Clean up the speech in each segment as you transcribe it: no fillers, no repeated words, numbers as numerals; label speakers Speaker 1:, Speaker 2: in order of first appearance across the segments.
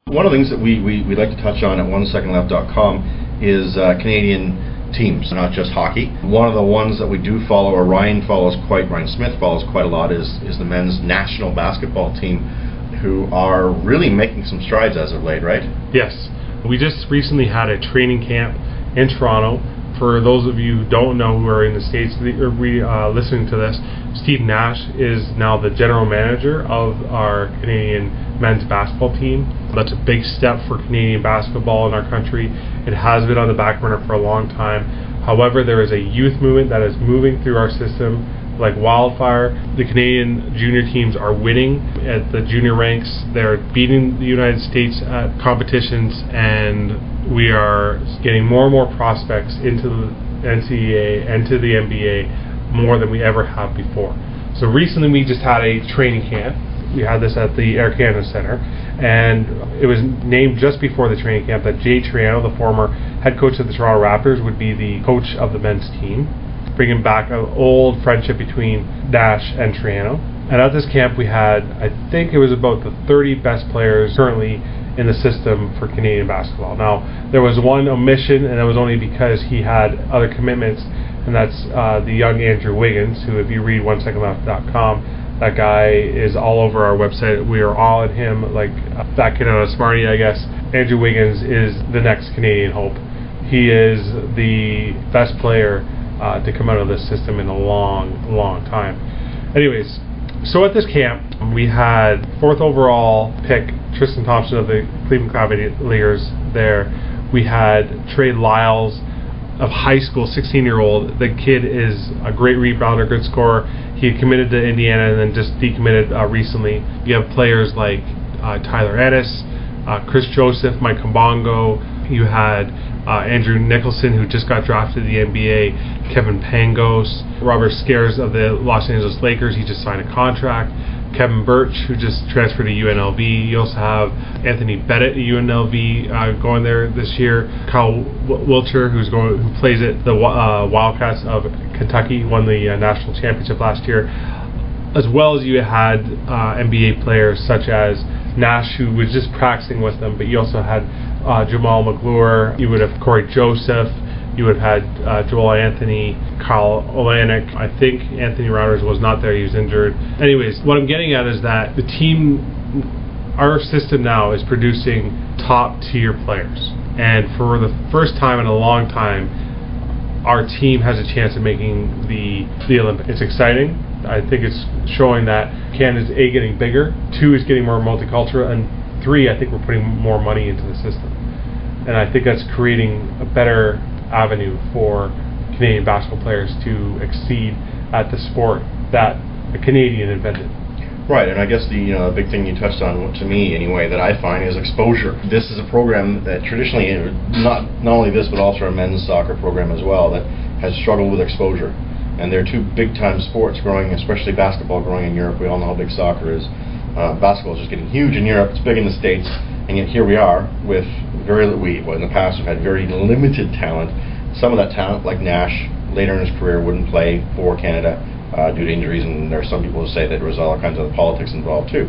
Speaker 1: One of the things that we like to touch on at onesecondleft.com is Canadian teams, not just hockey. One of the ones that we do follow, or Ryan Smith follows quite a lot, is the men's national basketball team, who are really making some strides as of late, right?
Speaker 2: Yes. We just recently had a training camp in Toronto. For those of you who don't know who are in the States or listening to this, Steve Nash is now the general manager of our Canadian men's basketball team. That's a big step for Canadian basketball in our country. It has been on the back burner for a long time. However, there is a youth movement that is moving through our system like wildfire. The Canadian junior teams are winning at the junior ranks. They're beating the United States at competitions, and we are getting more and more prospects into the NCAA and to the NBA more than we ever have before. So recently we just had a training camp. We had this at the Air Canada Centre, and it was named just before the training camp that Jay Triano, the former head coach of the Toronto Raptors, would be the coach of the men's team, bringing back an old friendship between Nash and Triano. And at this camp we had, I think it was about the 30 best players currently in the system for Canadian basketball. Now, there was one omission, and that was only because he had other commitments, and that's the young Andrew Wiggins, who, if you read onesecondleft.com, that guy is all over our website. We are all at him, like that kid on a Smartie, I guess. Andrew Wiggins is the next Canadian hope. He is the best player to come out of this system in a long, long time. Anyways, so at this camp, we had 4th overall pick Tristan Thompson of the Cleveland Cavaliers there. We had Trey Lyles of high school, 16-year-old. The kid is a great rebounder, good scorer. He had committed to Indiana and then just decommitted recently. You have players like Tyler Ennis, Chris Joseph, Mike Kabongo. You had Andrew Nicholson, who just got drafted to the NBA, Kevin Pangos, Robert Scares of the Los Angeles Lakers, he just signed a contract, Kevin Birch, who just transferred to UNLV. You also have Anthony Bennett at UNLV going there this year, Kyle Wilcher, who plays at the Wildcats of Kentucky, won the national championship last year, as well as you had NBA players such as Nash, who was just practicing with them, but you also had Jamal McClure, you would have Corey Joseph, you would have had Joel Anthony, Kyle Olenek. I think Anthony Rounders was not there, he was injured. Anyways, what I'm getting at is that the team, our system now is producing top tier players. And for the first time in a long time, our team has a chance of making the Olympics. It's exciting. I think it's showing that Canada's A, getting bigger, 2, is getting more multicultural, and 3, I think we're putting more money into the system. And I think that's creating a better avenue for Canadian basketball players to exceed at the sport that a Canadian invented.
Speaker 1: Right, and I guess the big thing you touched on, to me anyway, that I find is exposure. This is a program that traditionally, not only this, but also our men's soccer program as well, that has struggled with exposure. And they're 2 big-time sports growing, especially basketball growing in Europe. We all know how big soccer is. Basketball is just getting huge in Europe. It's big in the States, and yet here we are with in the past we've had very limited talent. Some of that talent, like Nash, later in his career wouldn't play for Canada due to injuries, and there are some people who say that there was all kinds of politics involved too.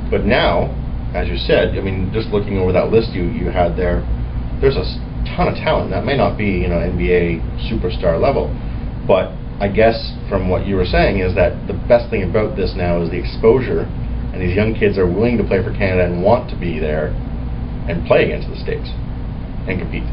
Speaker 1: But now, as you said, I mean, just looking over that list you had there's a ton of talent. That may not be NBA superstar level, but I guess from what you were saying is that the best thing about this now is the exposure, and these young kids are willing to play for Canada and want to be there and play against the States and compete.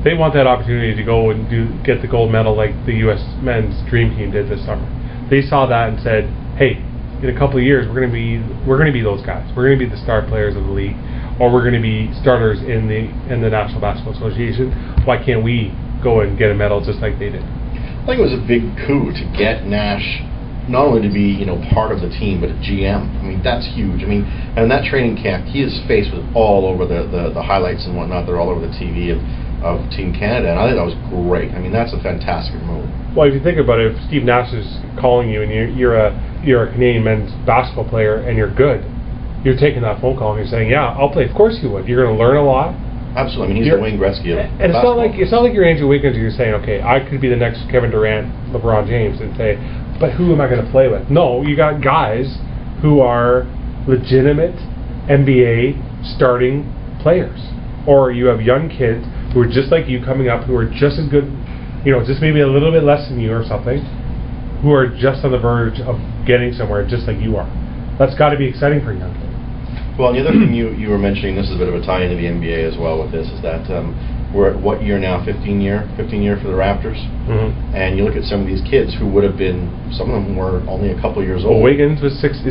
Speaker 2: They want that opportunity to go and get the gold medal like the U.S. men's dream team did this summer. They saw that and said, hey, in a couple of years we're going to be those guys. We're going to be the star players of the league, or we're going to be starters in the National Basketball Association. Why can't we go and get a medal just like they did?
Speaker 1: I think it was a big coup to get Nash not only to be part of the team, but a GM. I mean, that's huge. I mean, and in that training camp, his face was all over the highlights and whatnot. They're all over the TV of Team Canada, and I think that was great. I mean, that's a fantastic move.
Speaker 2: Well, if you think about it, if Steve Nash is calling you and you're a Canadian men's basketball player and you're good, you're taking that phone call and you're saying, yeah, I'll play. Of course you would. You're going to learn a lot.
Speaker 1: Absolutely. I mean, he's the Wayne Gretzky of
Speaker 2: and it's not like you're Andrew Wiggins. You're saying, okay, I could be the next Kevin Durant, LeBron James, and say, but who am I going to play with? No, you got guys who are legitimate NBA starting players, or you have young kids who are just like you coming up, who are just as good, just maybe a little bit less than you or something, who are just on the verge of getting somewhere, just like you are. That's got to be exciting for a young kid.
Speaker 1: Well, and the other thing you were mentioning, this is a bit of a tie into the NBA as well with this, is that we're at what year now? 15 year for the Raptors.
Speaker 2: Mm-hmm.
Speaker 1: And you look at some of these kids who would have been, some of them were only a couple years old.
Speaker 2: Well, Wiggins is 16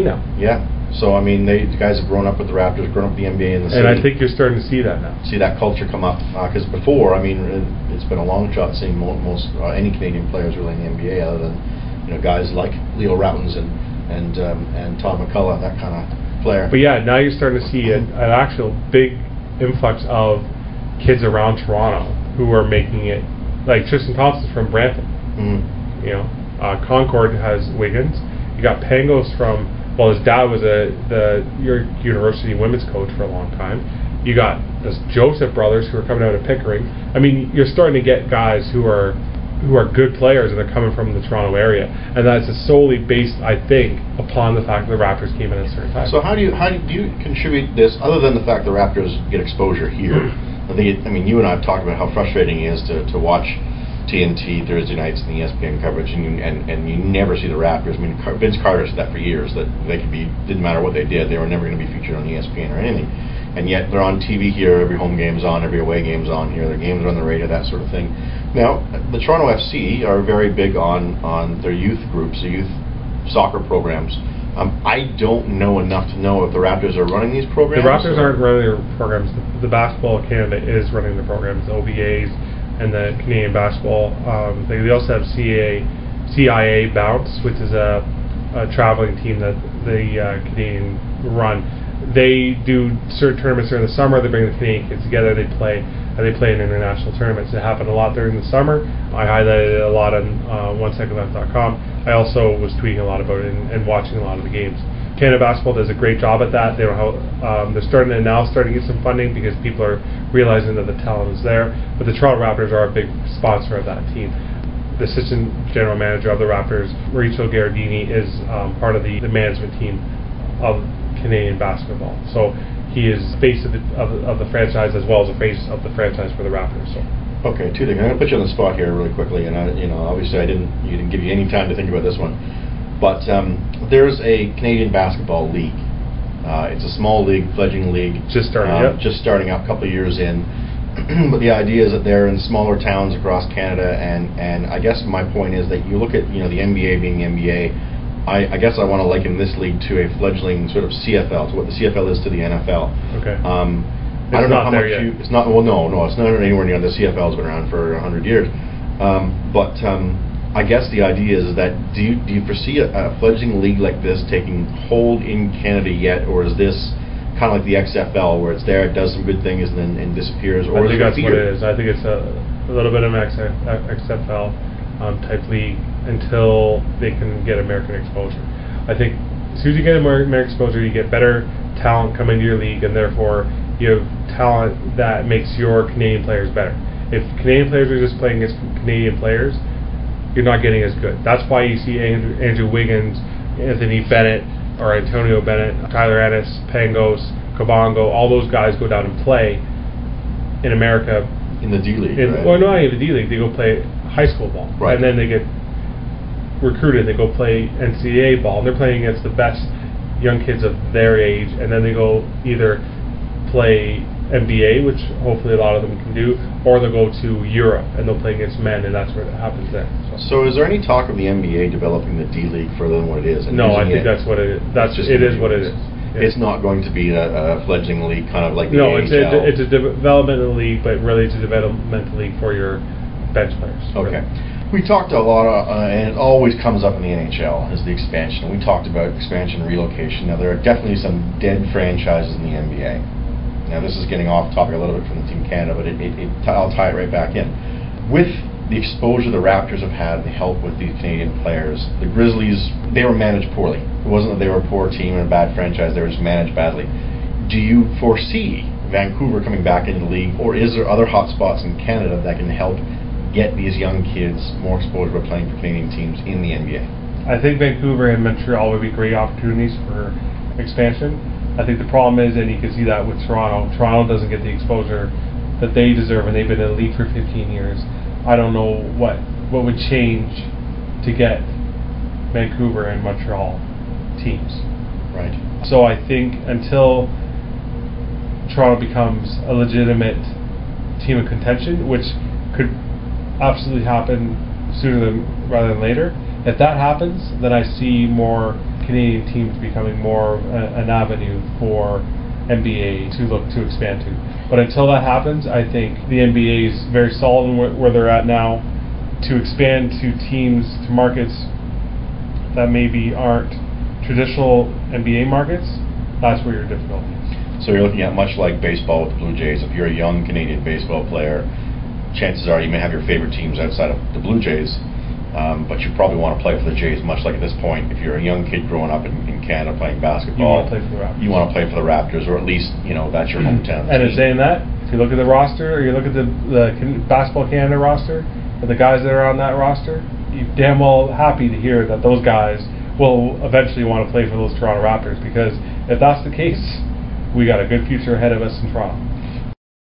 Speaker 2: now.
Speaker 1: Yeah. So, I mean, the guys have grown up with the Raptors, grown up with the NBA in the city.
Speaker 2: And I think you're starting to see that now.
Speaker 1: See that culture come up. Because before, I mean, it's been a long shot seeing most any Canadian players really in the NBA, other than guys like Leo Rautins and Todd McCullough, that kind of player.
Speaker 2: But yeah, now you're starting to see an actual big influx of kids around Toronto who are making it. Like Tristan Thompson's from Brampton.
Speaker 1: Mm-hmm.
Speaker 2: Concord has Wiggins. You got Pangos from. Well, his dad was the university women's coach for a long time. You got the Joseph brothers who are coming out of Pickering. I mean, you're starting to get guys who are good players and they're coming from the Toronto area, and that's solely based, I think, upon the fact that the Raptors came in at a certain time.
Speaker 1: So how do you contribute this, other than the fact the Raptors get exposure here? I mean, you and I have talked about how frustrating it is to watch TNT Thursday nights and the ESPN coverage, and you never see the Raptors. I mean, Vince Carter said that for years, that they didn't matter what they did, they were never going to be featured on ESPN or anything. And yet they're on TV here, every home game's on, every away game's on here, their games are on the radio, that sort of thing. Now, the Toronto FC are very big on their youth groups, the youth soccer programs. I don't know enough to know if the Raptors are running these programs.
Speaker 2: The Raptors aren't running their programs. The Basketball Canada is running the programs, the OBAs, and the Canadian Basketball. They also have CIA Bounce, which is a traveling team that the Canadian run. They do certain tournaments during the summer. They bring the Canadian kids together. They play in international tournaments. It happened a lot during the summer. I highlighted it a lot on onesecondleft.com. I also was tweeting a lot about it and watching a lot of the games. Canada Basketball does a great job at that. They're starting to get some funding because people are realizing that the talent is there. But the Toronto Raptors are a big sponsor of that team. The assistant general manager of the Raptors, Mauricio Gherardini, is part of the management team of Canadian basketball. So he is face of the franchise as well as the face of the franchise for the Raptors. So.
Speaker 1: Okay, two things. I'm going to put you on the spot here really quickly, and obviously you didn't give you any time to think about this one. But there's a Canadian basketball league. It's a small league, fledgling league.
Speaker 2: Just starting up,
Speaker 1: a couple of years in. But the idea is that they're in smaller towns across Canada, and I guess my point is that you look at the NBA being the NBA. I guess I want to liken this league to a fledgling sort of CFL, to what the CFL is to the NFL.
Speaker 2: Okay.
Speaker 1: I don't know how much you. It's not. Well, no, it's not anywhere near. The CFL's been around for 100 years. But I guess the idea is that do you foresee a fledgling league like this taking hold in Canada yet, or is this kind of like the XFL, where it's there, it does some good things, and then disappears? Or
Speaker 2: I think that's what it is. I think it's a little bit of an XFL type league until they can get American exposure. I think as soon as you get American exposure, you get better talent come into your league, and therefore you have talent that makes your Canadian players better. If Canadian players are just playing against Canadian players, you're not getting as good. That's why you see Andrew Wiggins, Anthony Bennett, or Antonio Bennett, Tyler Ennis, Pangos, Kabongo, all those guys go down and play in America.
Speaker 1: In the D-League, right?
Speaker 2: Well, not even the D-League. They go play high school ball.
Speaker 1: Right.
Speaker 2: And then they get recruited. They go play NCAA ball. And they're playing against the best young kids of their age. And then they go either play NBA, which hopefully a lot of them can do, or they'll go to Europe and they'll play against men, and that's where it happens there.
Speaker 1: So is there any talk of the NBA developing the D-League further than what it is?
Speaker 2: No, I think that's what it is. It is what it is.
Speaker 1: It's not going to be a fledgling league, kind of like the
Speaker 2: AHL.
Speaker 1: it's
Speaker 2: a developmental league, but really it's a developmental league for your bench players.
Speaker 1: Okay.
Speaker 2: Really.
Speaker 1: We talked a lot, and it always comes up in the NHL, is the expansion. We talked about expansion and relocation. Now, there are definitely some dead franchises in the NBA. Now, this is getting off topic a little bit from the Team Canada, but I'll tie it right back in. With the exposure the Raptors have had, the help with these Canadian players, the Grizzlies, they were managed poorly. It wasn't that they were a poor team and a bad franchise, they were just managed badly. Do you foresee Vancouver coming back into the league, or is there other hot spots in Canada that can help get these young kids more exposure by playing for Canadian teams in the NBA?
Speaker 2: I think Vancouver and Montreal would be great opportunities for expansion. I think the problem is, and you can see that with Toronto, Toronto doesn't get the exposure that they deserve, and they've been in the league for 15 years. I don't know what would change to get Vancouver and Montreal teams.
Speaker 1: Right.
Speaker 2: So I think until Toronto becomes a legitimate team of contention, which could absolutely happen sooner rather than later, if that happens, then I see more Canadian teams becoming more an avenue for NBA to look to expand to. But until that happens, I think the NBA is very solid in where they're at now. To expand to teams, to markets that maybe aren't traditional NBA markets, that's where your difficulty is.
Speaker 1: So you're looking at much like baseball with the Blue Jays. If you're a young Canadian baseball player, chances are you may have your favorite teams outside of the Blue Jays, but you probably want to play for the Jays, much like at this point. If you're a young kid growing up in Canada playing basketball,
Speaker 2: You want to play for the Raptors.
Speaker 1: You want to play for the Raptors, or at least, that's your hometown
Speaker 2: And in
Speaker 1: team.
Speaker 2: saying that, if you look at the roster, or you look at the Basketball Canada roster, and the guys that are on that roster, you're damn well happy to hear that those guys will eventually want to play for those Toronto Raptors, because if that's the case, we got a good future ahead of us in Toronto.